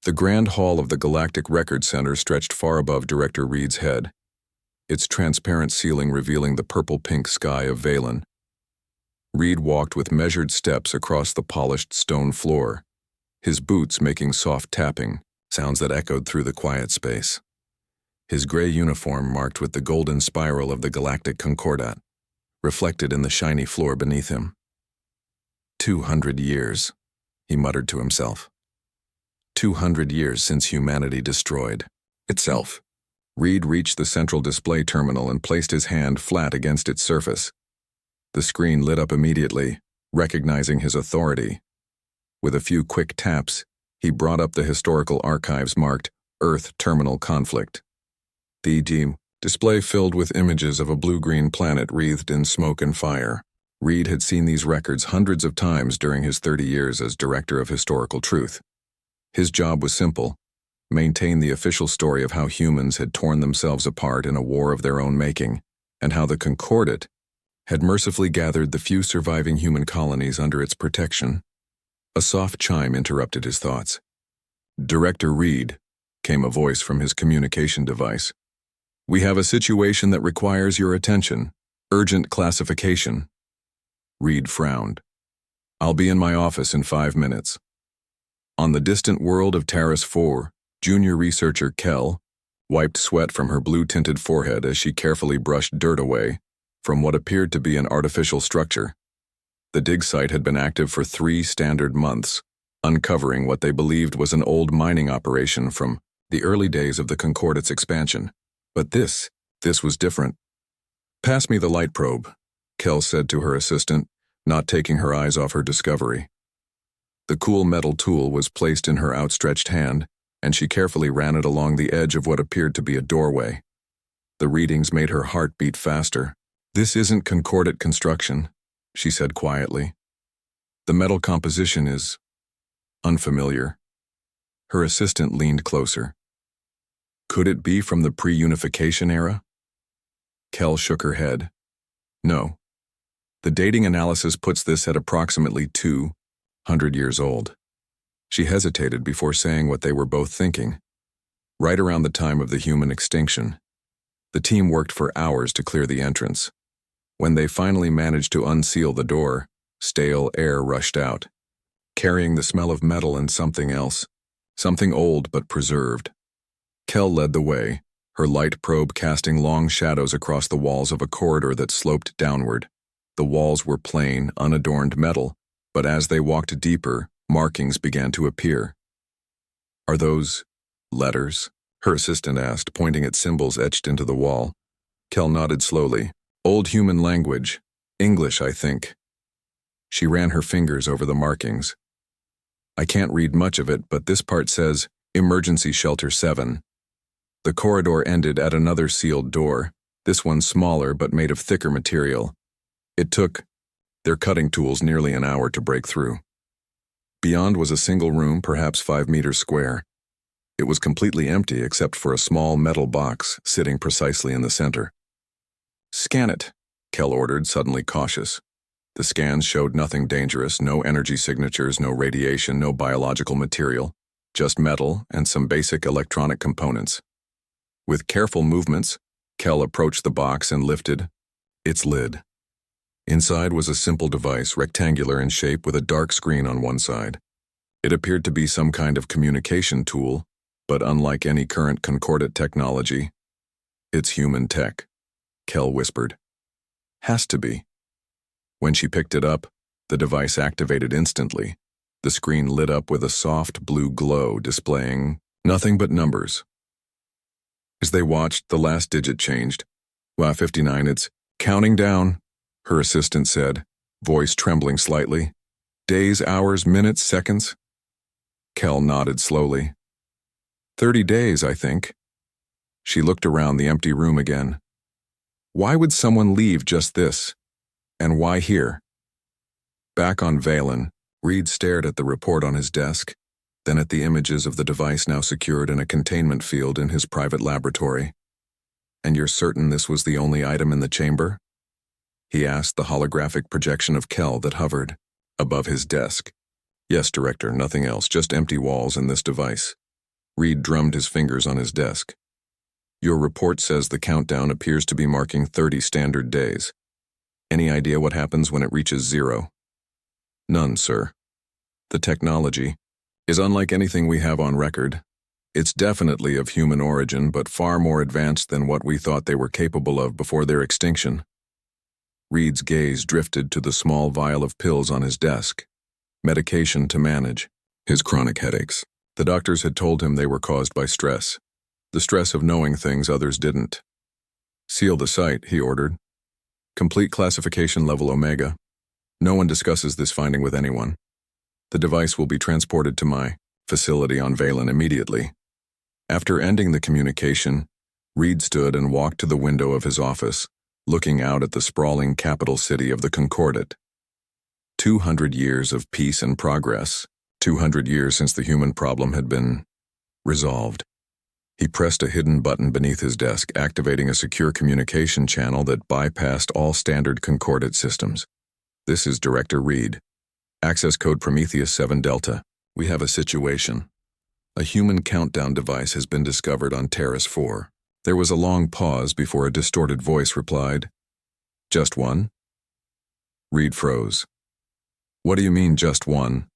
The grand hall of the Galactic Record Center stretched far above Director Reed's head, its transparent ceiling revealing the purple-pink sky of Valen. Reed walked with measured steps across the polished stone floor, his boots making soft tapping, sounds that echoed through the quiet space. His gray uniform marked with the golden spiral of the Galactic Concordat, reflected in the shiny floor beneath him. 200 years, he muttered to himself. 200 years since humanity destroyed itself. Reed reached the central display terminal and placed his hand flat against its surface. The screen lit up immediately, recognizing his authority. With a few quick taps, he brought up the historical archives marked Earth Terminal Conflict. The display filled with images of a blue-green planet wreathed in smoke and fire. Reed had seen these records hundreds of times during his 30 years as Director of Historical Truth. His job was simple: maintain the official story of how humans had torn themselves apart in a war of their own making, and how the Concordat had mercifully gathered the few surviving human colonies under its protection. A soft chime interrupted his thoughts. "Director Reed," came a voice from his communication device. "We have a situation that requires your attention. Urgent classification." Reed frowned. "I'll be in my office in 5 minutes." On the distant world of Terrace 4, junior researcher Kel wiped sweat from her blue-tinted forehead as she carefully brushed dirt away from what appeared to be an artificial structure. The dig site had been active for 3 standard months, uncovering what they believed was an old mining operation from the early days of the Concordat's expansion. But this was different. "Pass me the light probe," Kel said to her assistant, not taking her eyes off her discovery. The cool metal tool was placed in her outstretched hand, and she carefully ran it along the edge of what appeared to be a doorway. The readings made her heart beat faster. "This isn't Concordat construction," she said quietly. "The metal composition is unfamiliar." Her assistant leaned closer. "Could it be from the pre-unification era?" Kel shook her head. "No. The dating analysis puts this at approximately 200 years old." She hesitated before saying what they were both thinking. Right around the time of the human extinction, the team worked for hours to clear the entrance. When they finally managed to unseal the door, stale air rushed out, carrying the smell of metal and something else, something old but preserved. Kel led the way, her light probe casting long shadows across the walls of a corridor that sloped downward. The walls were plain, unadorned metal, but as they walked deeper, markings began to appear. "Are those letters?" her assistant asked, pointing at symbols etched into the wall. Kel nodded slowly. "Old human language. English, I think." She ran her fingers over the markings. "I can't read much of it, but this part says, Emergency Shelter 7. The corridor ended at another sealed door, this one smaller but made of thicker material. It took their cutting tools nearly an hour to break through. Beyond was a single room, perhaps 5 meters square. It was completely empty except for a small metal box sitting precisely in the center. "Scan it," Kel ordered, suddenly cautious. The scans showed nothing dangerous, no energy signatures, no radiation, no biological material, just metal and some basic electronic components. With careful movements, Kel approached the box and lifted its lid. Inside was a simple device, rectangular in shape with a dark screen on one side. It appeared to be some kind of communication tool, but unlike any current Concordat technology, it's human tech, Kel whispered. "Has to be." When she picked it up, the device activated instantly. The screen lit up with a soft blue glow displaying nothing but numbers. As they watched, the last digit changed. "WA59, it's counting down," her assistant said, voice trembling slightly. "Days, hours, minutes, seconds?" Kel nodded slowly. 30 days, I think." She looked around the empty room again. Why would someone leave just this? And why here? Back on Valen, Reed stared at the report on his desk, then at the images of the device now secured in a containment field in his private laboratory. "And you're certain this was the only item in the chamber?" he asked the holographic projection of Kel that hovered above his desk. "Yes, Director, nothing else, just empty walls and this device." Reed drummed his fingers on his desk. Your report says the countdown appears to be marking 30 standard days. Any idea what happens when it reaches 0? None, sir. The technology is unlike anything we have on record. It's definitely of human origin, but far more advanced than what we thought they were capable of before their extinction. Reed's gaze drifted to the small vial of pills on his desk. Medication to manage his chronic headaches. The doctors had told him they were caused by stress. The stress of knowing things others didn't. Seal the site, he ordered. Complete classification level Omega. No one discusses this finding with anyone. The device will be transported to my facility on Valen immediately. After ending the communication, Reed stood and walked to the window of his office, looking out at the sprawling capital city of the Concordat. 200 years of peace and progress. 200 years since the human problem had been resolved. He pressed a hidden button beneath his desk, activating a secure communication channel that bypassed all standard Concordat systems. This is Director Reed. Access code Prometheus 7 Delta. We have a situation. A human countdown device has been discovered on Terrace 4. There was a long pause before a distorted voice replied, Just one? Reed froze. What do you mean, just one?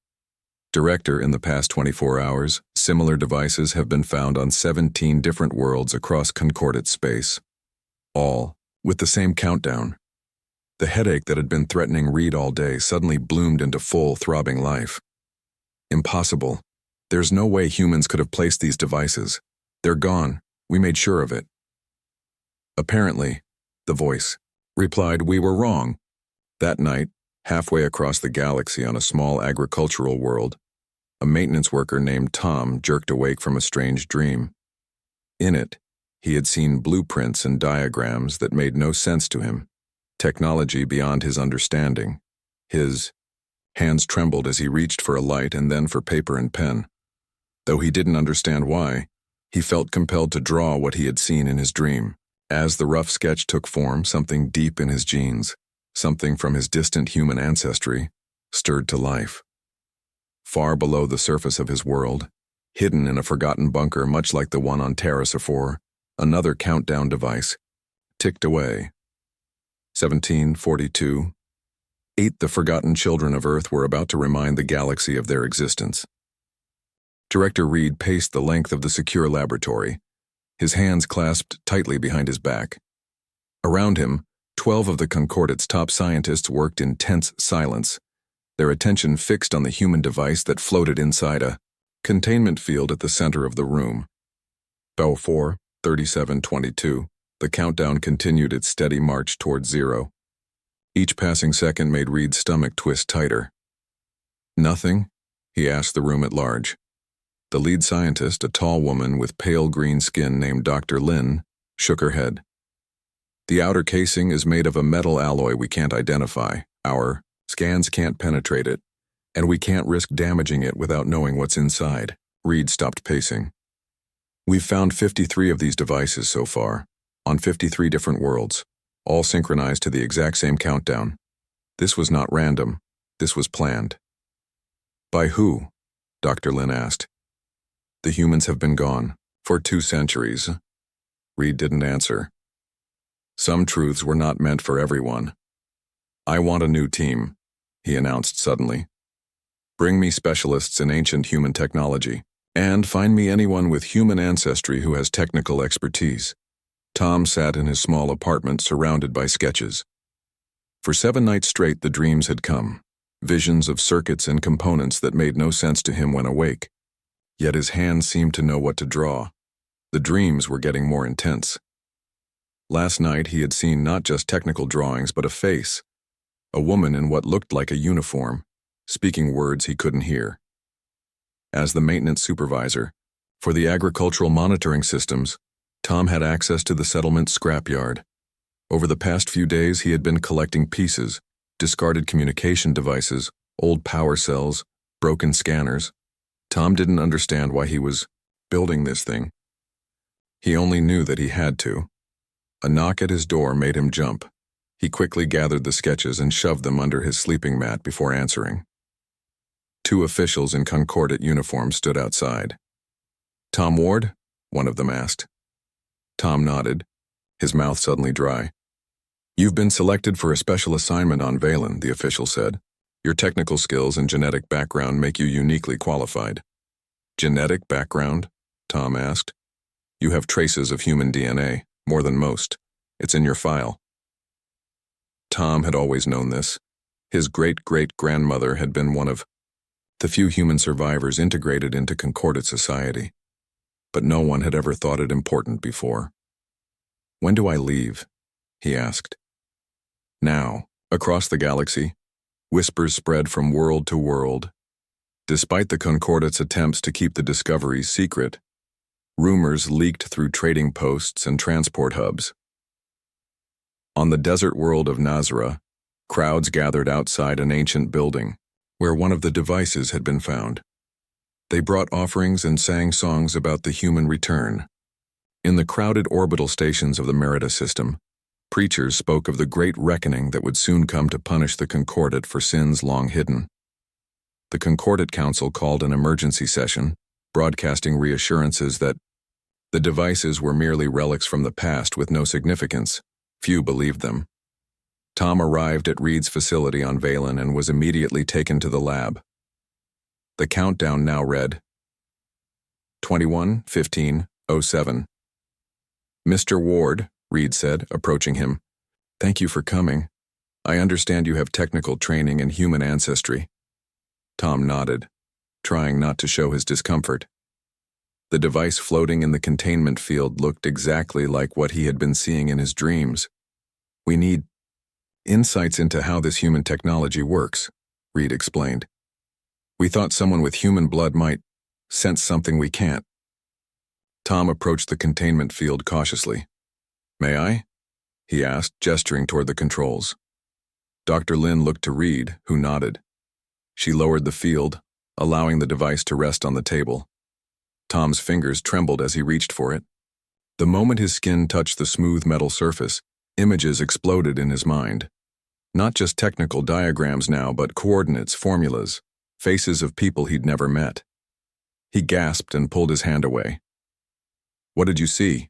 Director, in the past 24 hours, similar devices have been found on 17 different worlds across Concordat space. All with the same countdown. The headache that had been threatening Reed all day suddenly bloomed into full, throbbing life. Impossible. There's no way humans could have placed these devices. They're gone. We made sure of it. Apparently, the voice replied, we were wrong. That night, halfway across the galaxy on a small agricultural world, a maintenance worker named Tom jerked awake from a strange dream. In it, he had seen blueprints and diagrams that made no sense to him, technology beyond his understanding. His hands trembled as he reached for a light and then for paper and pen. Though he didn't understand why, he felt compelled to draw what he had seen in his dream. As the rough sketch took form, something deep in his genes, something from his distant human ancestry, stirred to life. Far below the surface of his world, hidden in a forgotten bunker much like the one on Terrace 4, another countdown device ticked away. 1742. 8 The forgotten children of Earth were about to remind the galaxy of their existence. Director Reed paced the length of the secure laboratory, his hands clasped tightly behind his back. Around him, 12 of the Concordat's top scientists worked in tense silence, their attention fixed on the human device that floated inside a containment field at the center of the room. Bell 4, 3722. The countdown continued its steady march towards 0. Each passing second made Reed's stomach twist tighter. Nothing? He asked the room at large. The lead scientist, a tall woman with pale green skin named Dr. Lin, shook her head. The outer casing is made of a metal alloy we can't identify. Our scans can't penetrate it, and we can't risk damaging it without knowing what's inside. Reed stopped pacing. We've found 53 of these devices so far, on 53 different worlds, all synchronized to the exact same countdown. This was not random. This was planned. By who? Dr. Lin asked. The humans have been gone for 2 centuries. Reed didn't answer. Some truths were not meant for everyone. I want a new team, he announced suddenly. Bring me specialists in ancient human technology, and find me anyone with human ancestry who has technical expertise. Tom sat in his small apartment surrounded by sketches. For 7 nights straight the dreams had come, visions of circuits and components that made no sense to him when awake. Yet his hands seemed to know what to draw. The dreams were getting more intense. Last night he had seen not just technical drawings but a face, a woman in what looked like a uniform, speaking words he couldn't hear. As the maintenance supervisor for the agricultural monitoring systems, Tom had access to the settlement scrapyard. Over the past few days he had been collecting pieces, discarded communication devices, old power cells, broken scanners. Tom didn't understand why he was building this thing. He only knew that he had to. A knock at his door made him jump. He quickly gathered the sketches and shoved them under his sleeping mat before answering. 2 officials in Concordat uniforms stood outside. Tom Ward? One of them asked. Tom nodded, his mouth suddenly dry. You've been selected for a special assignment on Valen, the official said. Your technical skills and genetic background make you uniquely qualified. Genetic background? Tom asked. You have traces of human DNA, more than most. It's in your file. Tom had always known this. His great-great-grandmother had been one of the few human survivors integrated into concordate society. But no one had ever thought it important before. When do I leave? He asked. Now, across the galaxy, whispers spread from world to world. Despite the Concordate's attempts to keep the discoveries secret, rumors leaked through trading posts and transport hubs. On the desert world of Nazara, crowds gathered outside an ancient building, where one of the devices had been found. They brought offerings and sang songs about the human return. In the crowded orbital stations of the Merida system, preachers spoke of the great reckoning that would soon come to punish the Concordate for sins long hidden. The Concordate Council called an emergency session, broadcasting reassurances that the devices were merely relics from the past with no significance. Few believed them. Tom arrived at Reed's facility on Valen and was immediately taken to the lab. The countdown now read 21:15:07. Mr. Ward, Reed said, approaching him. Thank you for coming. I understand you have technical training in human ancestry. Tom nodded, trying not to show his discomfort. The device floating in the containment field looked exactly like what he had been seeing in his dreams. We need insights into how this human technology works, Reed explained. We thought someone with human blood might sense something we can't. Tom approached the containment field cautiously. May I? He asked, gesturing toward the controls. Dr. Lin looked to Reed, who nodded. She lowered the field, allowing the device to rest on the table. Tom's fingers trembled as he reached for it. The moment his skin touched the smooth metal surface, images exploded in his mind. Not just technical diagrams now, but coordinates, formulas, faces of people he'd never met. He gasped and pulled his hand away. What did you see?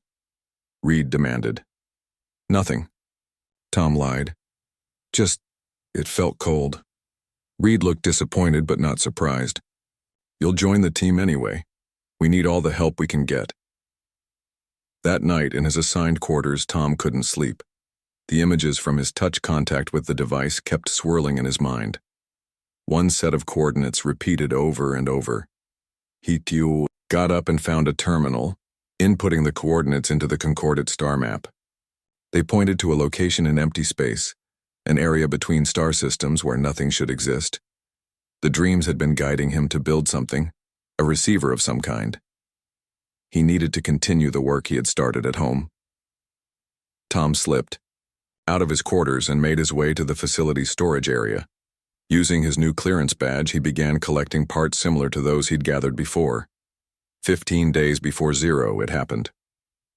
Reed demanded. Nothing. Tom lied. Just, it felt cold. Reed looked disappointed but not surprised. You'll join the team anyway. We need all the help we can get. That night, in his assigned quarters, Tom couldn't sleep. The images from his touch contact with the device kept swirling in his mind. One set of coordinates repeated over and over. He got up and found a terminal, inputting the coordinates into the Concordate star map. They pointed to a location in empty space, an area between star systems where nothing should exist. The dreams had been guiding him to build something, a receiver of some kind. He needed to continue the work he had started at home. Tom slipped out of his quarters and made his way to the facility's storage area. Using his new clearance badge, he began collecting parts similar to those he'd gathered before. 15 days before zero, it happened.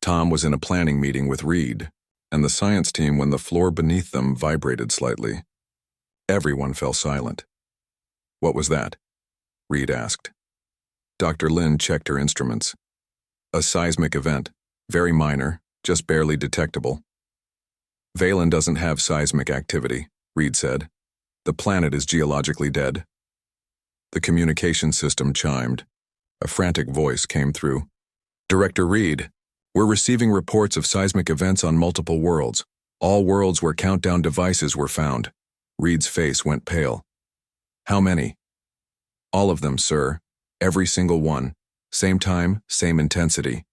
Tom was in a planning meeting with Reed and the science team when the floor beneath them vibrated slightly. Everyone fell silent. What was that? Reed asked. Dr. Lin checked her instruments. A seismic event, very minor, just barely detectable. Valen doesn't have seismic activity, Reed said. The planet is geologically dead. The communication system chimed. A frantic voice came through. Director Reed, we're receiving reports of seismic events on multiple worlds, all worlds where countdown devices were found. Reed's face went pale. How many? All of them, sir. Every single one. Same time, same intensity.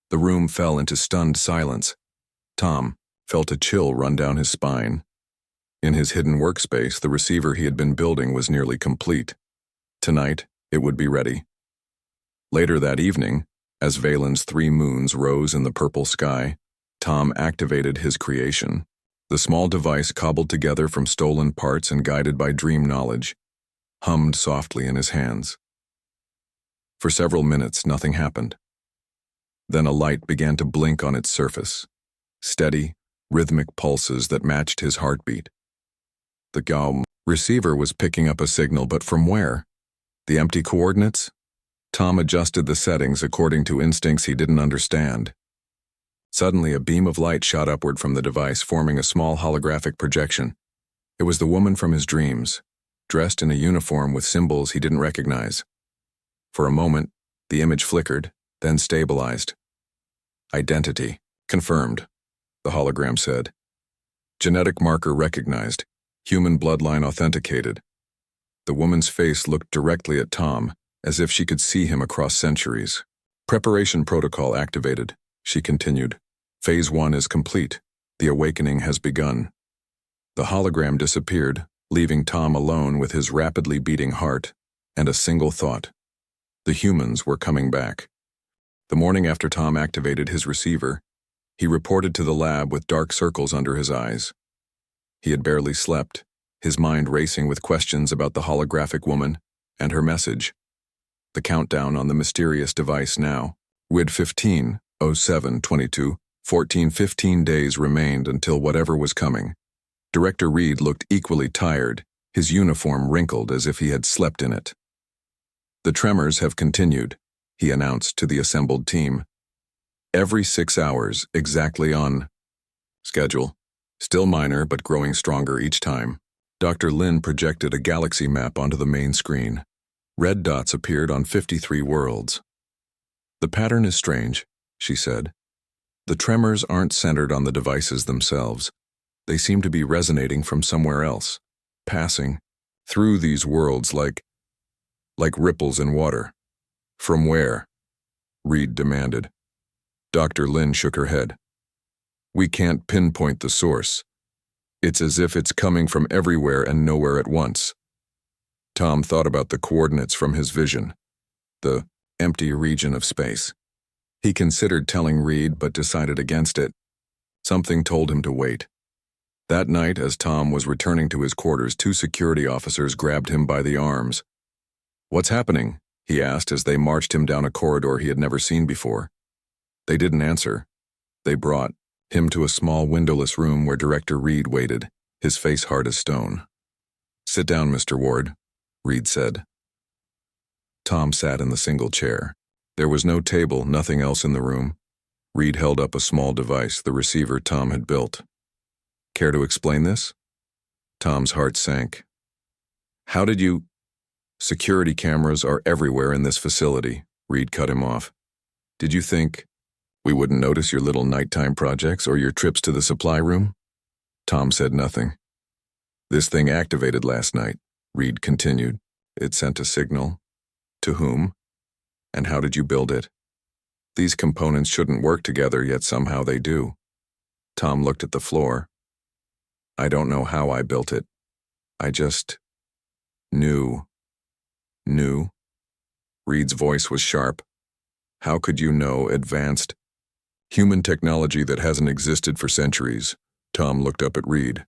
The room fell into stunned silence. Tom felt a chill run down his spine. In his hidden workspace, the receiver he had been building was nearly complete. Tonight, it would be ready. Later that evening, as Valen's 3 moons rose in the purple sky, Tom activated his creation. The small device, cobbled together from stolen parts and guided by dream knowledge, hummed softly in his hands. For several minutes, nothing happened. Then a light began to blink on its surface. Steady, rhythmic pulses that matched his heartbeat. The receiver was picking up a signal, but from where? The empty coordinates? Tom adjusted the settings according to instincts he didn't understand. Suddenly, a beam of light shot upward from the device, forming a small holographic projection. It was the woman from his dreams, dressed in a uniform with symbols he didn't recognize. For a moment, the image flickered, then stabilized. Identity confirmed, the hologram said. Genetic marker recognized, human bloodline authenticated. The woman's face looked directly at Tom, as if she could see him across centuries. Preparation protocol activated, she continued. Phase 1 is complete. The awakening has begun. The hologram disappeared, leaving Tom alone with his rapidly beating heart and a single thought. The humans were coming back. The morning after Tom activated his receiver, he reported to the lab with dark circles under his eyes. He had barely slept, his mind racing with questions about the holographic woman and her message. The countdown on the mysterious device now. WID 15, 07, 22, 15 days remained until whatever was coming. Director Reed looked equally tired, his uniform wrinkled as if he had slept in it. The tremors have continued, he announced to the assembled team. Every 6 hours, exactly on schedule. Still minor, but growing stronger each time. Dr. Lin projected a galaxy map onto the main screen. Red dots appeared on 53 worlds. The pattern is strange, she said. The tremors aren't centered on the devices themselves. They seem to be resonating from somewhere else, passing through these worlds like ripples in water. From where? Reed demanded. Dr. Lin shook her head. We can't pinpoint the source. It's as if it's coming from everywhere and nowhere at once. Tom thought about the coordinates from his vision, the empty region of space. He considered telling Reed but decided against it. Something told him to wait. That night, as Tom was returning to his quarters, 2 security officers grabbed him by the arms. What's happening? He asked as they marched him down a corridor he had never seen before. They didn't answer. They brought him to a small windowless room where Director Reed waited, his face hard as stone. Sit down, Mr. Ward, Reed said. Tom sat in the single chair. There was no table, nothing else in the room. Reed held up a small device, the receiver Tom had built. Care to explain this? Tom's heart sank. How did you... Security cameras are everywhere in this facility, Reed cut him off. Did you think we wouldn't notice your little nighttime projects or your trips to the supply room? Tom said nothing. This thing activated last night, Reed continued. It sent a signal. To whom? And how did you build it? These components shouldn't work together, yet somehow they do. Tom looked at the floor. I don't know how I built it. I just knew. Knew? Reed's voice was sharp. How could you know advanced human technology that hasn't existed for centuries? Tom looked up at Reed.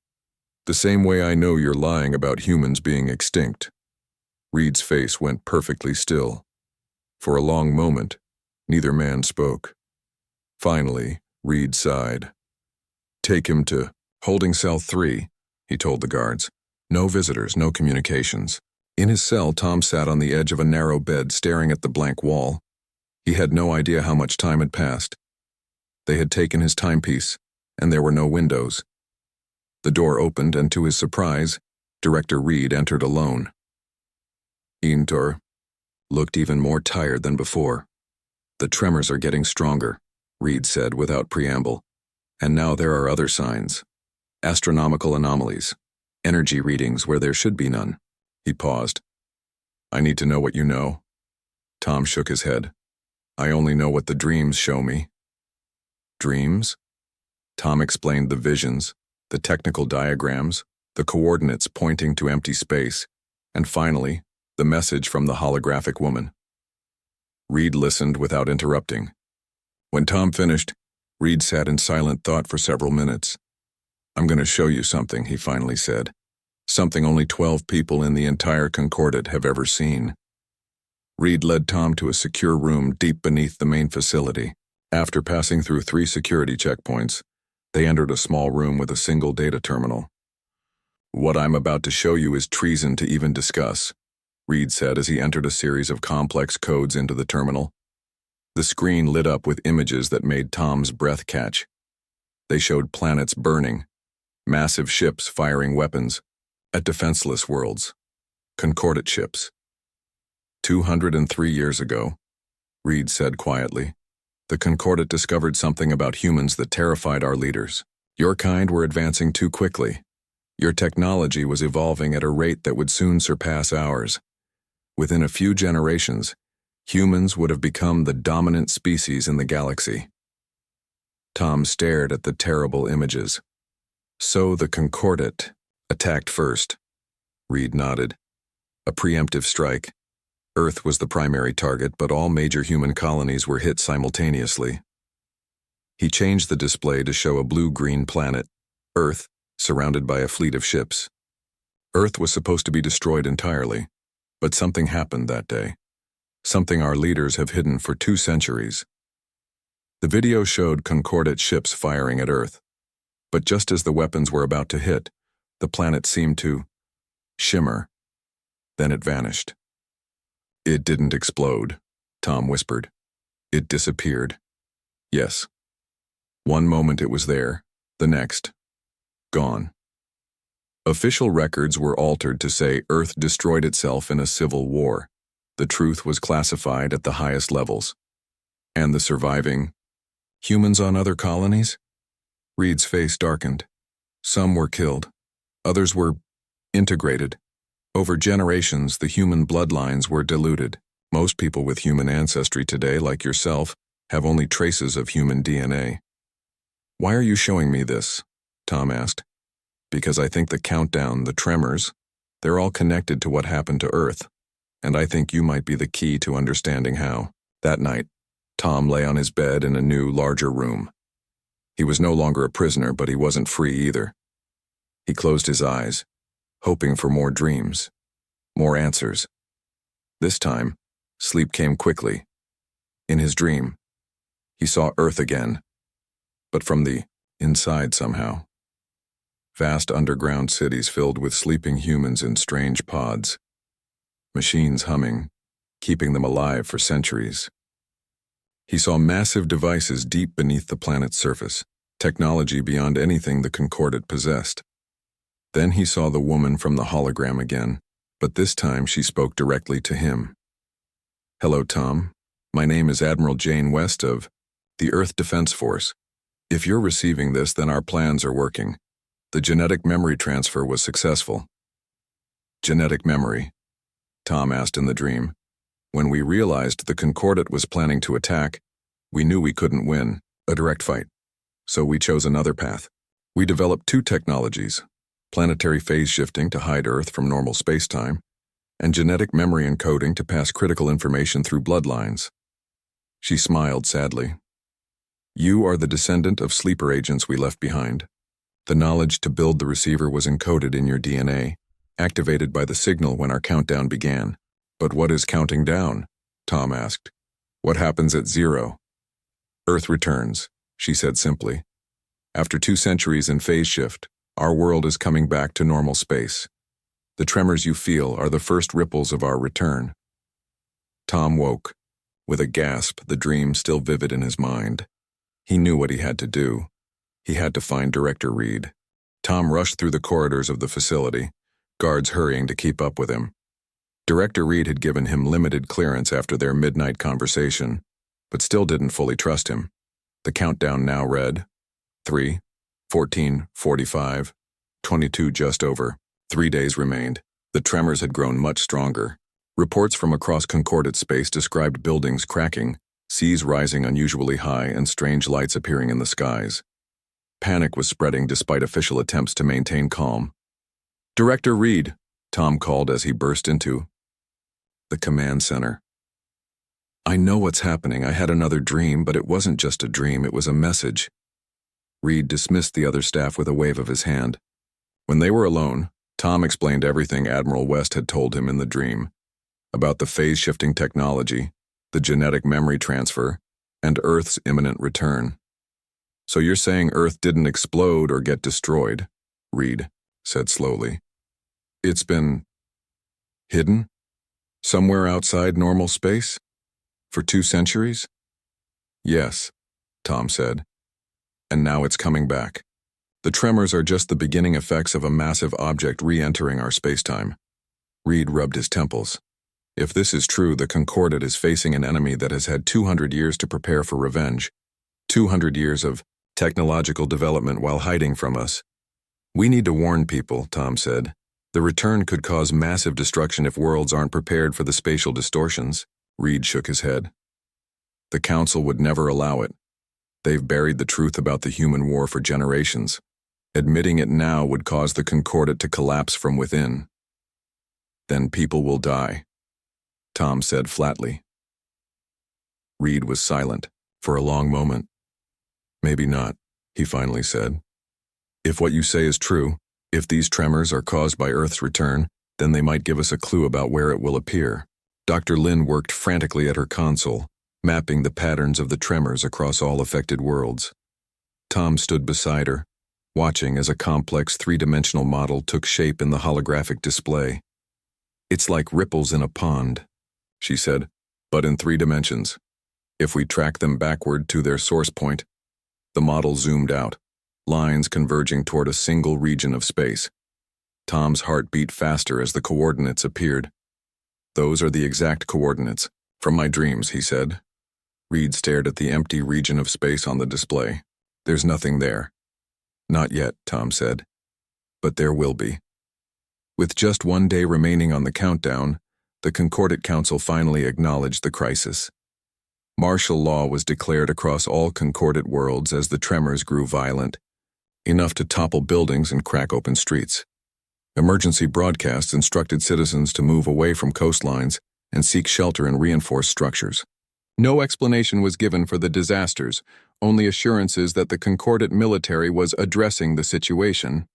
The same way I know you're lying about humans being extinct. Reed's face went perfectly still. For a long moment, neither man spoke. Finally, Reed sighed. Take him to holding cell 3, he told the guards. No visitors, no communications. In his cell, Tom sat on the edge of a narrow bed staring at the blank wall. He had no idea how much time had passed. They had taken his timepiece, and there were no windows. The door opened, and to his surprise, Director Reed entered alone. Intor looked even more tired than before. The tremors are getting stronger, Reed said without preamble. And now there are other signs. Astronomical anomalies. Energy readings where there should be none. He paused. I need to know what you know. Tom shook his head. I only know what the dreams show me. Dreams? Tom explained the visions, the technical diagrams, the coordinates pointing to empty space, and finally, the message from the holographic woman. Reed listened without interrupting. When Tom finished, Reed sat in silent thought for several minutes. I'm going to show you something, he finally said. Something only 12 people in the entire Concordat have ever seen. Reed led Tom to a secure room deep beneath the main facility. After passing through 3 security checkpoints, they entered a small room with a single data terminal. What I'm about to show you is treason to even discuss, Reed said as he entered a series of complex codes into the terminal. The screen lit up with images that made Tom's breath catch. They showed planets burning, massive ships firing weapons at defenseless worlds, concordate ships. 203 years ago, Reed said quietly, the concordate discovered something about humans that terrified our leaders. Your kind were advancing too quickly. Your technology was evolving at a rate that would soon surpass ours. Within a few generations, humans would have become the dominant species in the galaxy. Tom stared at the terrible images. So the concordate attacked first. Reed nodded. A preemptive strike. Earth was the primary target, but all major human colonies were hit simultaneously. He changed the display to show a blue-green planet, Earth, surrounded by a fleet of ships. Earth was supposed to be destroyed entirely, but something happened that day. Something our leaders have hidden for 2 centuries. The video showed concordate ships firing at Earth, but just as the weapons were about to hit, the planet seemed to shimmer. Then it vanished. It didn't explode, Tom whispered. It disappeared. Yes. One moment it was there, the next, gone. Official records were altered to say Earth destroyed itself in a civil war. The truth was classified at the highest levels. And the surviving humans on other colonies? Reed's face darkened. Some were killed. Others were integrated. Over generations, the human bloodlines were diluted. Most people with human ancestry today, like yourself, have only traces of human DNA. Why are you showing me this? Tom asked. Because I think the countdown, the tremors, they're all connected to what happened to Earth, and I think you might be the key to understanding how. That night, Tom lay on his bed in a new, larger room. He was no longer a prisoner, but he wasn't free either. He closed his eyes, hoping for more dreams, more answers. This time, sleep came quickly. In his dream, he saw Earth again, but from the inside somehow. Vast underground cities filled with sleeping humans in strange pods. Machines humming, keeping them alive for centuries. He saw massive devices deep beneath the planet's surface, technology beyond anything the concordate possessed. Then he saw the woman from the hologram again, but this time she spoke directly to him. Hello, Tom. My name is Admiral Jane West of the Earth Defense Force. If you're receiving this, then our plans are working. The genetic memory transfer was successful. Genetic memory? Tom asked in the dream. When we realized the concordate was planning to attack, we knew we couldn't win a direct fight. So we chose another path. We developed 2 technologies, planetary phase shifting to hide Earth from normal spacetime, and genetic memory encoding to pass critical information through bloodlines. She smiled sadly. You are the descendant of sleeper agents we left behind. The knowledge to build the receiver was encoded in your DNA, activated by the signal when our countdown began. But what is counting down? Tom asked. What happens at 0? Earth returns, she said simply. After 2 centuries in phase shift, our world is coming back to normal space. The tremors you feel are the first ripples of our return. Tom woke, with a gasp, the dream still vivid in his mind. He knew what he had to do. He had to find Director Reed. Tom rushed through the corridors of the facility, guards hurrying to keep up with him. Director Reed had given him limited clearance after their midnight conversation, but still didn't fully trust him. The countdown now read 3, 14, 45, 22 just over. 3 days remained. The tremors had grown much stronger. Reports from across concordate space described buildings cracking, seas rising unusually high, and strange lights appearing in the skies. Panic was spreading despite official attempts to maintain calm. Director Reed, Tom called as he burst into the command center. I know what's happening. I had another dream, but it wasn't just a dream, it was a message. Reed dismissed the other staff with a wave of his hand. When they were alone, Tom explained everything Admiral West had told him in the dream, about the phase-shifting technology, the genetic memory transfer, and Earth's imminent return. So you're saying Earth didn't explode or get destroyed, Reed said slowly. It's been hidden? Somewhere outside normal space? For 2 centuries? Yes, Tom said. And now it's coming back. The tremors are just the beginning effects of a massive object re-entering our spacetime. Reed rubbed his temples. If this is true, the Concordat is facing an enemy that has had 200 years to prepare for revenge. 200 years of technological development while hiding from us. We need to warn people, Tom said. The return could cause massive destruction if worlds aren't prepared for the spatial distortions. Reed shook his head. The Council would never allow it. They've buried the truth about the human war for generations. Admitting it now would cause the Concordat to collapse from within. Then people will die, Tom said flatly. Reed was silent for a long moment. Maybe not, he finally said. If what you say is true, if these tremors are caused by Earth's return, then they might give us a clue about where it will appear. Dr. Lin worked frantically at her console, mapping the patterns of the tremors across all affected worlds. Tom stood beside her, watching as a complex 3-dimensional model took shape in the holographic display. It's like ripples in a pond, she said, but in 3 dimensions. If we track them backward to their source point, the model zoomed out, lines converging toward a single region of space. Tom's heart beat faster as the coordinates appeared. Those are the exact coordinates. From my dreams, he said. Reed stared at the empty region of space on the display. There's nothing there. Not yet, Tom said. But there will be. With just 1 day remaining on the countdown, the Concordat Council finally acknowledged the crisis. Martial law was declared across all Concordat worlds as the tremors grew violent, enough to topple buildings and crack open streets. Emergency broadcasts instructed citizens to move away from coastlines and seek shelter in reinforced structures. No explanation was given for the disasters, only assurances that the Concordat military was addressing the situation.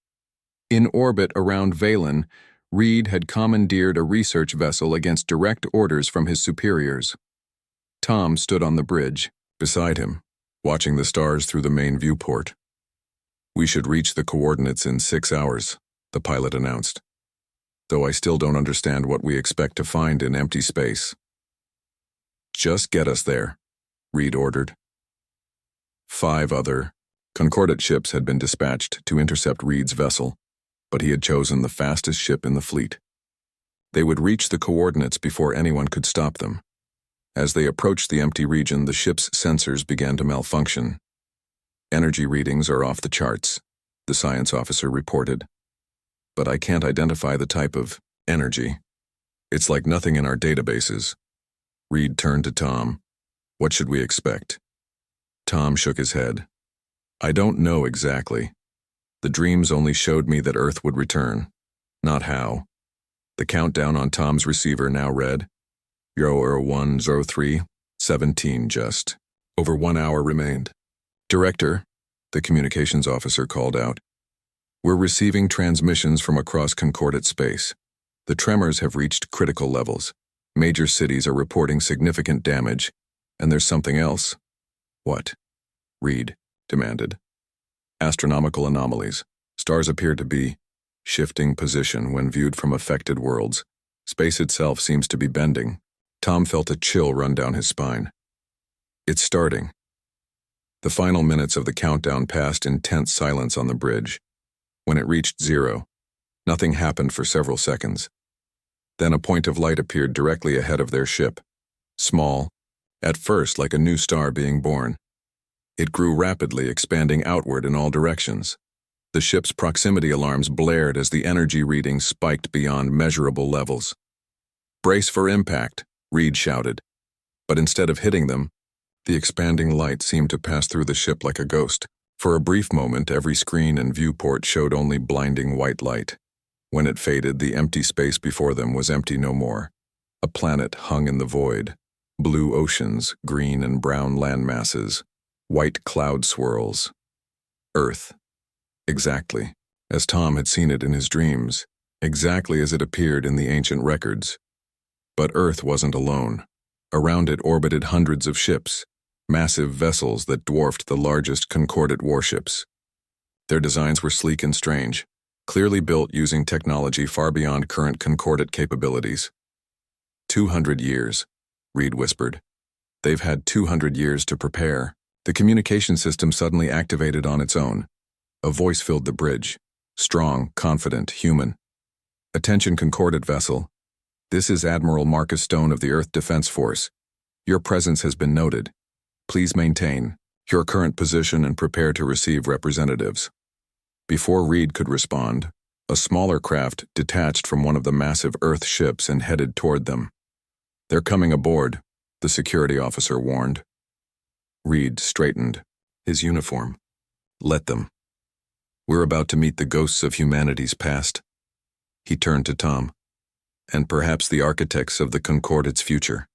In orbit around Valen, Reed had commandeered a research vessel against direct orders from his superiors. Tom stood on the bridge, beside him, watching the stars through the main viewport. We should reach the coordinates in 6 hours, the pilot announced. Though I still don't understand what we expect to find in empty space. Just get us there, Reed ordered. 5 other Concordat ships had been dispatched to intercept Reed's vessel, but he had chosen the fastest ship in the fleet. They would reach the coordinates before anyone could stop them. As they approached the empty region, the ship's sensors began to malfunction. Energy readings are off the charts, the science officer reported. But I can't identify the type of energy. It's like nothing in our databases. Reed turned to Tom. What should we expect? Tom shook his head. I don't know exactly. The dreams only showed me that Earth would return, not how. The countdown on Tom's receiver now read 0103:17 just. Over 1 hour remained. Director, the communications officer called out. We're receiving transmissions from across Concordat space. The tremors have reached critical levels. Major cities are reporting significant damage, and there's something else. What? Reed demanded. Astronomical anomalies. Stars appear to be shifting position when viewed from affected worlds. Space itself seems to be bending. Tom felt a chill run down his spine. It's starting. The final minutes of the countdown passed in tense silence on the bridge. When it reached 0, nothing happened for several seconds. Then a point of light appeared directly ahead of their ship. Small, at first like a new star being born. It grew rapidly, expanding outward in all directions. The ship's proximity alarms blared as the energy readings spiked beyond measurable levels. Brace for impact, Reed shouted. But instead of hitting them, the expanding light seemed to pass through the ship like a ghost. For a brief moment, every screen and viewport showed only blinding white light. When it faded, the empty space before them was empty no more. A planet hung in the void. Blue oceans, green and brown land masses. White cloud swirls. Earth. Exactly, as Tom had seen it in his dreams, exactly as it appeared in the ancient records. But Earth wasn't alone. Around it orbited hundreds of ships, massive vessels that dwarfed the largest Concordat warships. Their designs were sleek and strange, clearly built using technology far beyond current Concordat capabilities. 200 years, Reed whispered. They've had 200 years to prepare. The communication system suddenly activated on its own. A voice filled the bridge. Strong, confident, human. Attention Concordate vessel. This is Admiral Marcus Stone of the Earth Defense Force. Your presence has been noted. Please maintain your current position and prepare to receive representatives. Before Reed could respond, a smaller craft detached from one of the massive Earth ships and headed toward them. They're coming aboard, the security officer warned. Reed straightened, his uniform. Let them. We're about to meet the ghosts of humanity's past. He turned to Tom. And perhaps the architects of the Concordate's future.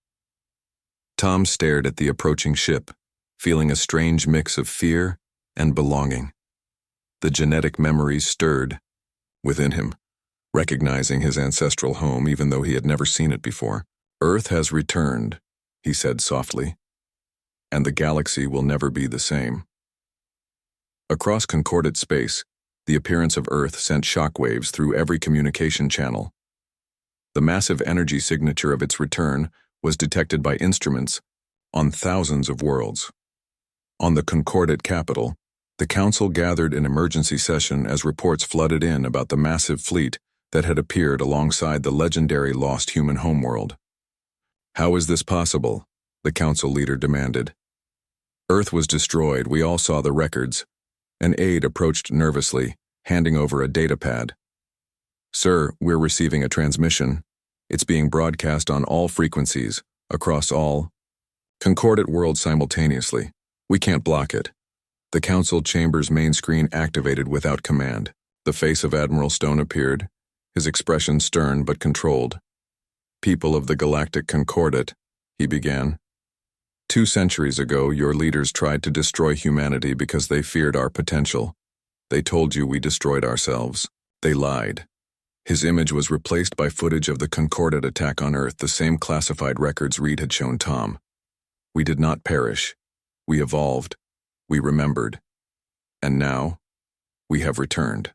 Tom stared at the approaching ship, feeling a strange mix of fear and belonging. The genetic memories stirred within him, recognizing his ancestral home even though he had never seen it before. Earth has returned, he said softly, and the galaxy will never be the same. Across Concordate space, the appearance of Earth sent shockwaves through every communication channel. The massive energy signature of its return was detected by instruments on thousands of worlds. On the Concordate capital, the Council gathered in emergency session as reports flooded in about the massive fleet that had appeared alongside the legendary lost human homeworld. How is this possible? The Council leader demanded. Earth was destroyed, we all saw the records. An aide approached nervously, handing over a datapad. Sir, we're receiving a transmission. It's being broadcast on all frequencies, across all Concordate worlds simultaneously. We can't block it. The Council chamber's main screen activated without command. The face of Admiral Stone appeared, his expression stern but controlled. People of the Galactic Concordate, he began. 2 centuries ago, your leaders tried to destroy humanity because they feared our potential. They told you we destroyed ourselves. They lied. His image was replaced by footage of the Concordate attack on Earth, the same classified records Reed had shown Tom. We did not perish. We evolved. We remembered. And now, we have returned.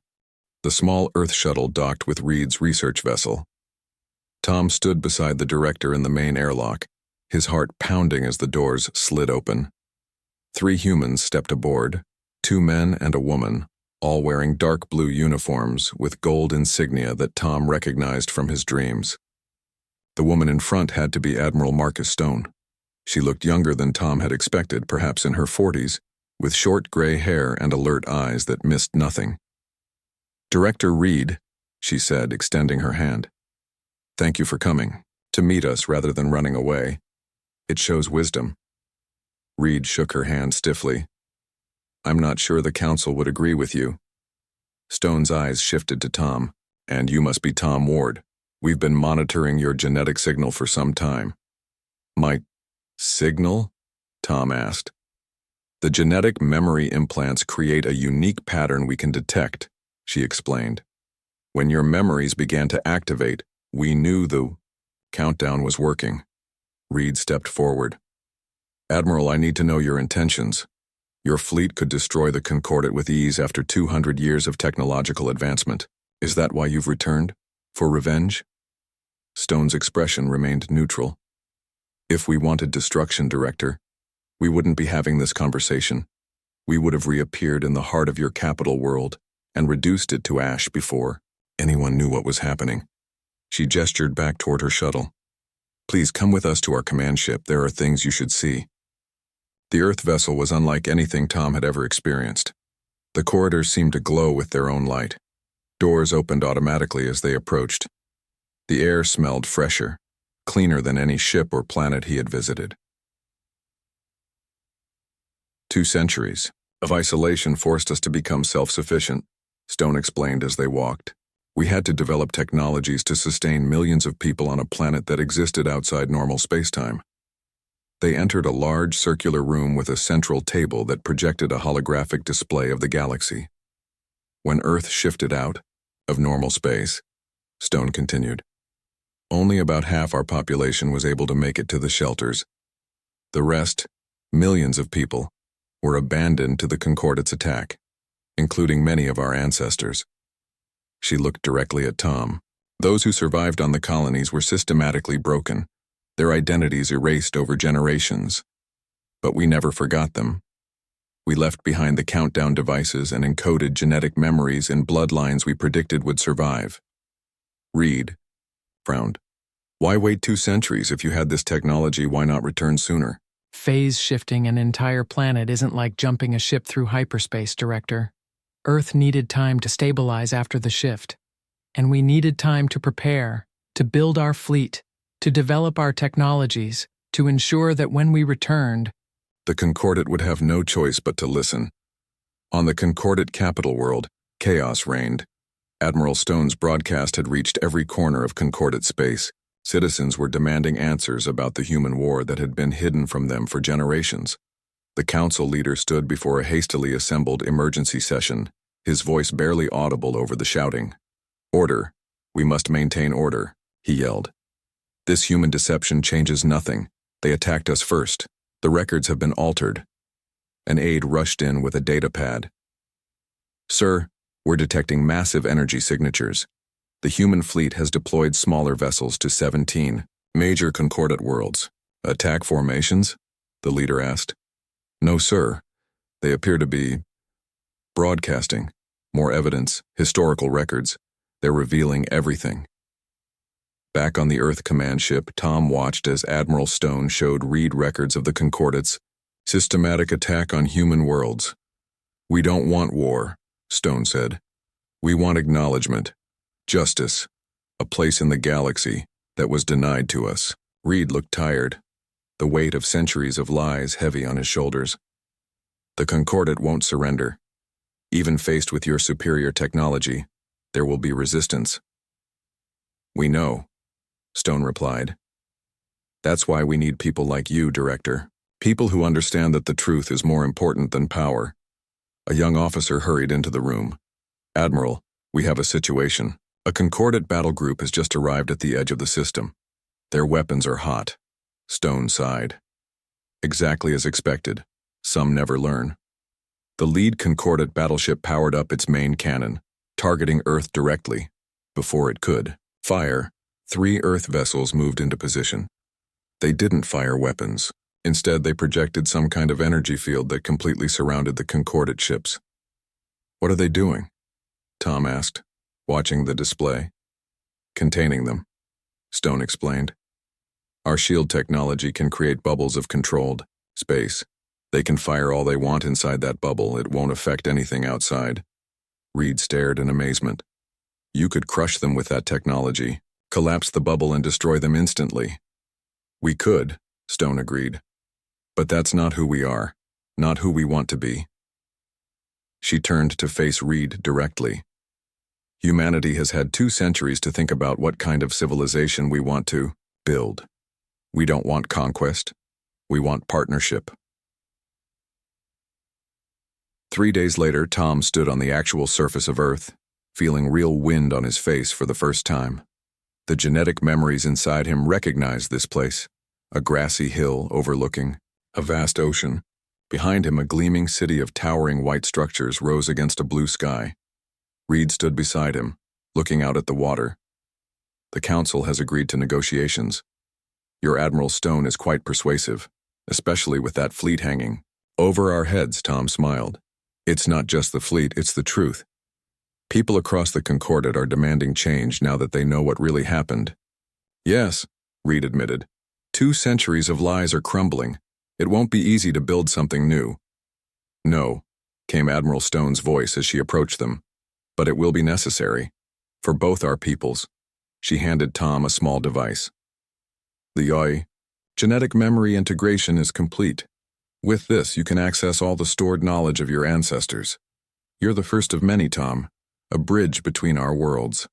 The small Earth shuttle docked with Reed's research vessel. Tom stood beside the director in the main airlock, his heart pounding as the doors slid open. 3 humans stepped aboard, 2 men and a woman, all wearing dark blue uniforms with gold insignia that Tom recognized from his dreams. The woman in front had to be Admiral Marcus Stone. She looked younger than Tom had expected, perhaps in her 40s, with short gray hair and alert eyes that missed nothing. Director Reed, she said, extending her hand. Thank you for coming, to meet us rather than running away. It shows wisdom. Reed shook her hand stiffly. I'm not sure the Council would agree with you. Stone's eyes shifted to Tom. And you must be Tom Ward. We've been monitoring your genetic signal for some time. My signal? Tom asked. The genetic memory implants create a unique pattern we can detect, she explained. When your memories began to activate, we knew the countdown was working. Reed stepped forward. Admiral, I need to know your intentions. Your fleet could destroy the Concordate with ease after 200 years of technological advancement. Is that why you've returned? For revenge? Stone's expression remained neutral. If we wanted destruction, Director, we wouldn't be having this conversation. We would have reappeared in the heart of your capital world and reduced it to ash before anyone knew what was happening. She gestured back toward her shuttle. Please come with us to our command ship. There are things you should see. The Earth vessel was unlike anything Tom had ever experienced. The corridors seemed to glow with their own light. Doors opened automatically as they approached. The air smelled fresher, cleaner than any ship or planet he had visited. 2 centuries of isolation forced us to become self-sufficient, Stone explained as they walked. We had to develop technologies to sustain millions of people on a planet that existed outside normal spacetime. They entered a large circular room with a central table that projected a holographic display of the galaxy. When Earth shifted out of normal space, Stone continued, only about half our population was able to make it to the shelters. The rest, millions of people, were abandoned to the Concordate's attack, including many of our ancestors. She looked directly at Tom. Those who survived on the colonies were systematically broken, their identities erased over generations. But we never forgot them. We left behind the countdown devices and encoded genetic memories in bloodlines we predicted would survive. Reed frowned. Why wait 2 centuries if you had this technology? Why not return sooner? Phase shifting an entire planet isn't like jumping a ship through hyperspace, Director. Earth needed time to stabilize after the shift. And we needed time to prepare, to build our fleet, to develop our technologies, to ensure that when we returned, The Concordat would have no choice but to listen. On the Concordat capital world, chaos reigned. Admiral Stone's broadcast had reached every corner of Concordat space. Citizens were demanding answers about the human war that had been hidden from them for generations. The council leader stood before a hastily assembled emergency session, his voice barely audible over the shouting. Order. We must maintain order, he yelled. This human deception changes nothing. They attacked us first. The records have been altered. An aide rushed in with a data pad. Sir, we're detecting massive energy signatures. The human fleet has deployed smaller vessels to 17 major Concordat worlds. Attack formations? The leader asked. No, sir. They appear to be broadcasting. More evidence, historical records. They're revealing everything. Back on the Earth command ship, Tom watched as Admiral Stone showed Reed records of the Concordats' systematic attack on human worlds. We don't want war, Stone said. We want acknowledgement, justice, a place in the galaxy that was denied to us. Reed looked tired, the weight of centuries of lies heavy on his shoulders. The Concordat won't surrender. Even faced with your superior technology, there will be resistance. We know, Stone replied. That's why we need people like you, Director. People who understand that the truth is more important than power. A young officer hurried into the room. Admiral, we have a situation. A Concordat battle group has just arrived at the edge of the system. Their weapons are hot. Stone sighed. Exactly as expected. Some never learn. The lead Concordat battleship powered up its main cannon, targeting Earth directly. Before it could fire, 3 Earth vessels moved into position. They didn't fire weapons. Instead, they projected some kind of energy field that completely surrounded the Concordat ships. What are they doing? Tom asked, watching the display. Containing them, Stone explained. Our shield technology can create bubbles of controlled space. They can fire all they want inside that bubble. It won't affect anything outside. Reed stared in amazement. You could crush them with that technology, collapse the bubble and destroy them instantly. We could, Stone agreed. But that's not who we are, not who we want to be. She turned to face Reed directly. Humanity has had 2 centuries to think about what kind of civilization we want to build. We don't want conquest. We want partnership. 3 days later, Tom stood on the actual surface of Earth, feeling real wind on his face for the first time. The genetic memories inside him recognized this place, a grassy hill overlooking a vast ocean. Behind him, a gleaming city of towering white structures rose against a blue sky. Reed stood beside him, looking out at the water. The Council has agreed to negotiations. Your Admiral Stone is quite persuasive, especially with that fleet hanging over our heads, Tom smiled. It's not just the fleet, it's the truth. People across the Concordat are demanding change now that they know what really happened. Yes, Reed admitted. 2 centuries of lies are crumbling. It won't be easy to build something new. No, came Admiral Stone's voice as she approached them. But it will be necessary. For both our peoples. She handed Tom a small device. The genetic memory integration is complete. With this, you can access all the stored knowledge of your ancestors. You're the first of many, Tom. A bridge between our worlds.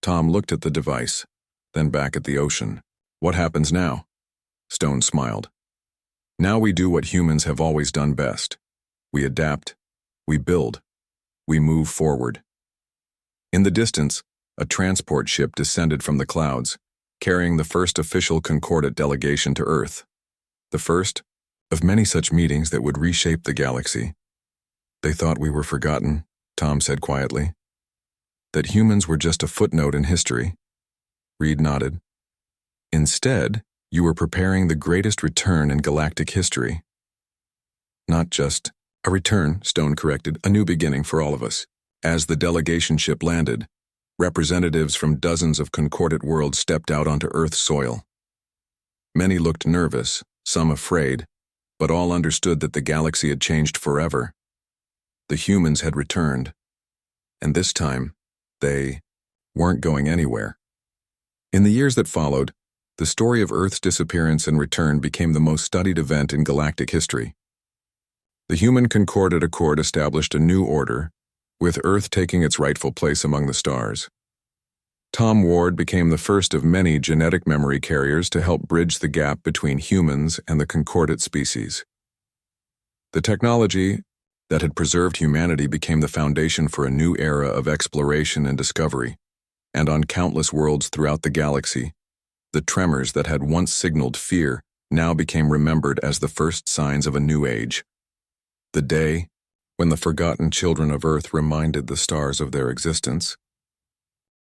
Tom looked at the device, then back at the ocean. What happens now? Stone smiled. Now we do what humans have always done best. We adapt, we build, we move forward. In the distance, a transport ship descended from the clouds, carrying the first official Concordat delegation to Earth. The first of many such meetings that would reshape the galaxy. They thought we were forgotten, Tom said quietly. That humans were just a footnote in history. Reed nodded. Instead, you were preparing the greatest return in galactic history. Not just a return, Stone corrected, a new beginning for all of us. As the delegation ship landed, representatives from dozens of concordant worlds stepped out onto Earth's soil. Many looked nervous, some afraid, but all understood that the galaxy had changed forever. The humans had returned, and this time, they weren't going anywhere. In the years that followed, the story of Earth's disappearance and return became the most studied event in galactic history. The Human Concordant Accord established a new order, with Earth taking its rightful place among the stars. Tom Ward became the first of many genetic memory carriers to help bridge the gap between humans and the concordant species. The technology that had preserved humanity became the foundation for a new era of exploration and discovery, and on countless worlds throughout the galaxy, the tremors that had once signaled fear now became remembered as the first signs of a new age. The day when the forgotten children of Earth reminded the stars of their existence.